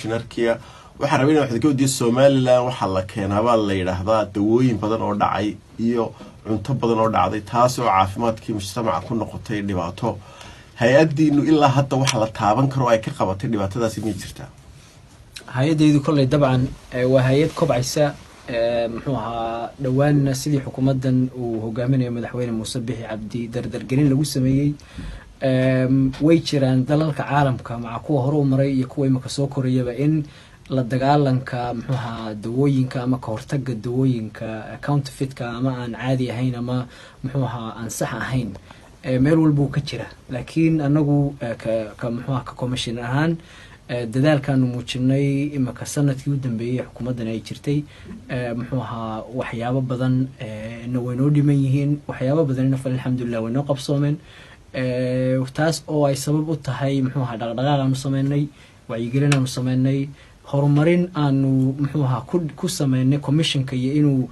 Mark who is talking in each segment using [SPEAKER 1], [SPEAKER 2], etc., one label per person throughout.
[SPEAKER 1] Kominshin-Neerkiya waxa rabina waxa ka wadiyay Soomaaliland waxa la keenaba la yiraahdaa dawooyin badan oo dhacay iyo cunto badan oo dhacday taas oo caafimaadkii mujtamaca ku noqotay dhibaato hay'adiinu ilaa hadda waxa la taaban karo ay ka qabatay dhibaatadaasi ma jirtaa
[SPEAKER 2] hay'adaydu kulay dabcan waa hay'ad kobcaysa muxuu ahaa dhawaanna sidii xukuumadan uu hogaaminayo madaxweyne Muuse Cabdi dardargelin lagu sameeyay way jiraan dalalka caalamka maca kuwa hore u maray iyo kuwa imika soo korayaba in la dagaalanka muxuu ahaa dawooyinka ama ka hortagga dawooyinka counterfeitka ama aan caadi ahayn ama muxuu ahaa aan sax ahayn meel walba ka jira laakiin anagu ka muxuu ahaa ka commission ahaan dadaalkan muujinay imika sanadkii u dambeeyay xukuumadan ay jirtay muxuu ahaa waxyaabo badan inoo dhiman yihiin waxyaabo badan alxamdulillah way noo qabsoomeen taas oo ay sabab u tahay muxuu ahaa dhaqdhaqaaq aanu sameynay wacyigelin aanu sameynay horumarin aanu muxuu ahaa ku sameynay commissionka iyo inuu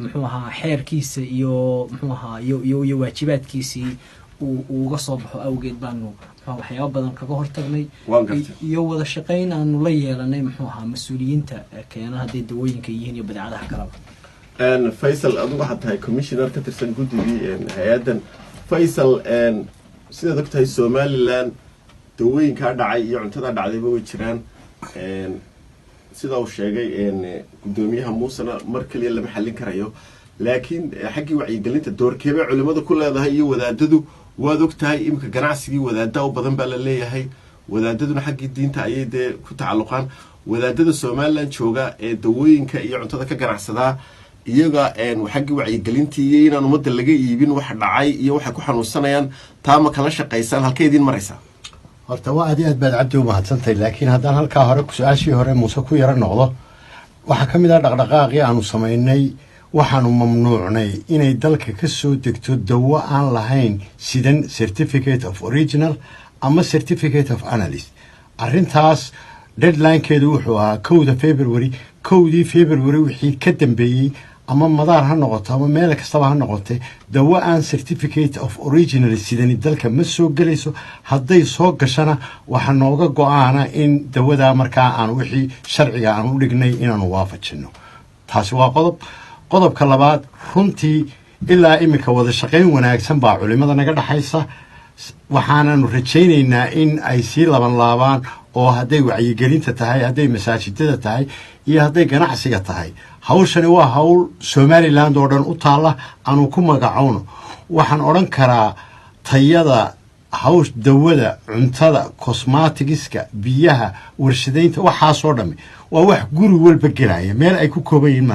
[SPEAKER 2] muxuu ahaa xeerkiisa iyo muxuu ahaa iyo waajibaadkiisii uu uga soo baxo awgeed baanu waxyaabo badan kaga hortagnay iyo wada shaqeyn aanu la yeelanay muxuu ahaa mas'uuliyiinta keena haday dawooyinka yihiin iyo badacadaha kale
[SPEAKER 1] Faysal adigu waxa tahay commissioner ka tirsan guddiga hay'adan Faysal sida dadka Soomaaliland dawooyinka dhacay iyo cuntada dhacdayba way jiraan sida uu sheegay gudoomiyaha Muuse markaliya lama xallin karayo laakiin xaqii wacyigelinta doorkeeba culimadu ku leedahay iyo wadaadadu waad ogtahay imka ganacsigii wadaadada u badan baa la leeyahay wadaadaduna xaqii diinta ayay ku tacalluqaan wadaadada Soomaaliland jooga ee dawooyinka iyo cuntada ka ganacsada iyaga xaqii wacyigelintii iyo inaan umada laga iibin wax dhacay iyo waxa ku xanuunsanayaan taama kala shaqeeysan halkeedin maraysa
[SPEAKER 3] horta waa aad baad cabdi u mahadsantahay laakiin haddaan halkaa hore su'aashii hore Muuse ku yara noqdo waxa kamid ah dhaqdhaqaaqii aanu sameynay waxaanu mamnuucnay inay dalka ka soo degto dawo aan lahayn sidan certificate of original ama certificate of analysis arrintaas deadline-keedu wuxuu ahaa 2 February wixii ka dambeeyay ama madaar ha noqoto ama meel kastaba ha noqotay dawo aan certificate of original sidani dalka ma soo galayso hadday soo gashana waxa nooga go'aana in dawada markaa aan wixii sharciga aan u dhignay inaan waafajino taasi waa qodobka labaad runtii ilaa imika wada shaqeyn wanaagsan baa culimada naga dhaxaysa waxaananu rajaynaynaa in ay sii laabaan oo hadday wacyigelinta tahay hadday masaajidada tahay iyo hadday ganacsiga tahay hawshani waa hawl Soomaaliland oo dhan u taala aanu ku magacowno waxaan oran karaa tayada hawsh dawada cuntada cosmeticska biyaha warshadeynta waxa soo dhamay waa wax guri walba galaya meel ay ku koobayeen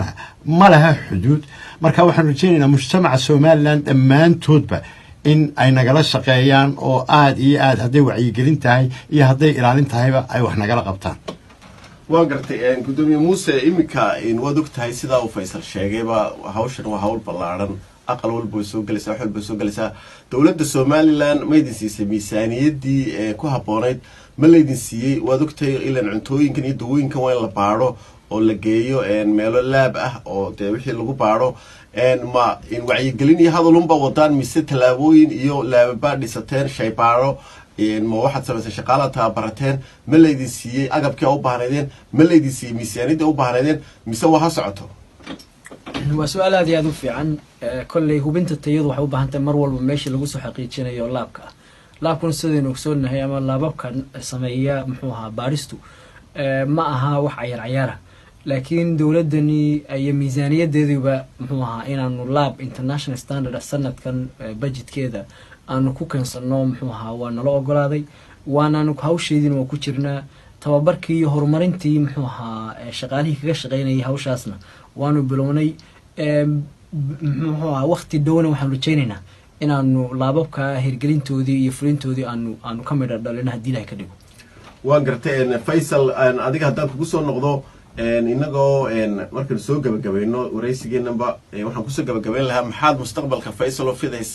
[SPEAKER 3] ma laha xuduud marka waxaan rajaynaynaa mujtamaca Soomaaliland dhammaantoodba in ay nagala shaqeeyaan oo aad iyo aad hadday wacyigelin tahay iyo hadday ilaalin tahayba ay wax nagala qabtaan
[SPEAKER 1] waan gartay gudoomiye Muuse imika waad ogtahay sida uu Faysal sheegayba hawshan waa hawl ballaaran aqal walba soo galaysa wax walba soo galaysa dawladda Soomaaliland ma idin siisay miisaaniyadii ku haboonayd ma leedin siiyay waad ogtahay ilaan cuntooyinkan iyo dawooyinkan waa la baaro oo la geeyo meelo laab ah oo wixii lagu baaro ma in wacyigelin iyo hadalunba wadaan mise talaabooyin iyo laababa dhisateen shay baaro ma waxaad samaysay shaqaalaha tababarateen ma leedin siiyay agabkii u baahnaydeen ma leedin siiyay miisaaniyadii u baahnaydeen mise waa socoto
[SPEAKER 2] waa su'aal aad iyo aad u fiican kolley hubinta tayadu waxay u baahan tahay mar walba meeshii lagu soo xaqiijinayo laabkuna sidaynu ogsoonahay ama laababkan sameeya muxuu ahaa baaristu ma aha wax cayaara laakiin dawladani ay miisaaniyadeeduba muxuu ahaa inaanu laab international standard sanadkan budgetkeeda aanu ku keensanno muxuu ahaa waa nala ogolaaday waanaanu hawsheedina waa ku jirnaa tababarkii iyo horumarintii muxuu ahaa shaqaalihii kaga shaqeynayay hawshaasna waanu bilownay muxuu ahaa waqti dhowna waxaan rajaynaynaa inaanu laababka hirgelintoodii iyo fulintoodii aanu ka midha dhalin haddii ilahay ka dhigo
[SPEAKER 1] waan gartay Faysal adiga haddaan kugu soo noqdo inagoo markaan soo gabagabayno waraysigeenaba waxaan kusoo gabagabayn lahaa maxaad mustaqbalka Faysal oo fidays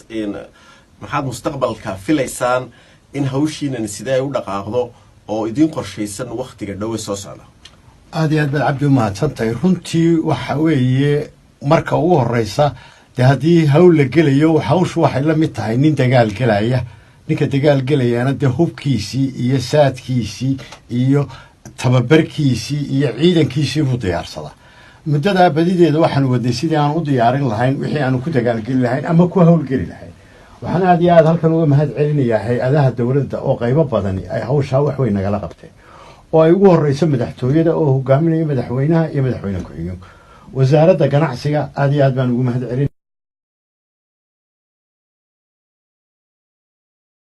[SPEAKER 1] maxaad mustaqbalka filaysaan in hawshiinan sidee u dhaqaaqdo oo idin qorshaysan waqtiga dhow soo socda
[SPEAKER 3] aad iyo aad baad cabdi u mahadsantahay runtii waxa weeye marka ugu horeysa haddii hawl la gelayo hawshu waxay la mid tahay nin dagaal gelaya ninka dagaal gelayana hubkiisii iyo saadkiisii iyo tababarkiisii iyo ciidankiisii buu diyaarsadaa muddadaa badideeda waxaanu wadnay sidii aan u diyaarin lahayn wixii aanu ku dagaalgeli lahayn ama ku howlgeli lahayn waxaan aad iyo aad halkan uga mahad celinayaa hay-adaha dowladda oo qaybo badani ay hawshaa wax weyn nagala qabteen oo ay ugu horreyso madaxtooyada oo hogaaminaya madaxweynaha iyo madaxweyne ku-xigeenku wasaaradda ganacsiga aad iyo aad baan ugu mahad celin